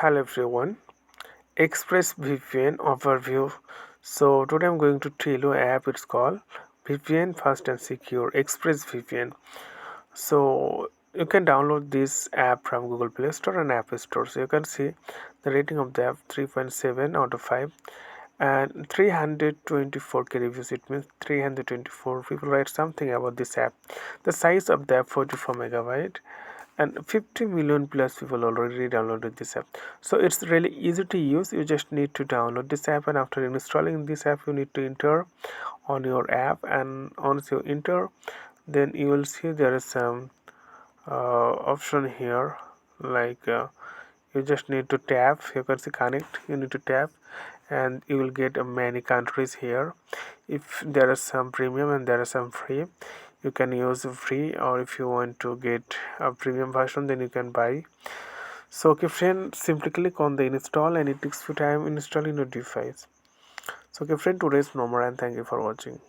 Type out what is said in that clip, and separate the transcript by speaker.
Speaker 1: Hello everyone, ExpressVPN overview. So today I'm going to tell you an app. It's called VPN Fast and Secure ExpressVPN. So you can download this app from Google Play Store and App Store. So you can see the rating of the app 3.7 out of 5 and 324k reviews. It means 324 people write something about this app. The size of the app 44 megabyte and 50 million plus people already downloaded this app. So it's really easy to use. You just need to download this app, and after installing this app you need to enter on your app, and once you enter then you will see there is some option here, like you just need to tap. You can see connect, you need to tap and you will get many countries here. If there is some premium and there is some free, you can use free, or if you want to get a premium version then you can buy. So okay friend, simply click on the install and it takes few time installing your device. So okay friend, today's number and thank you for watching.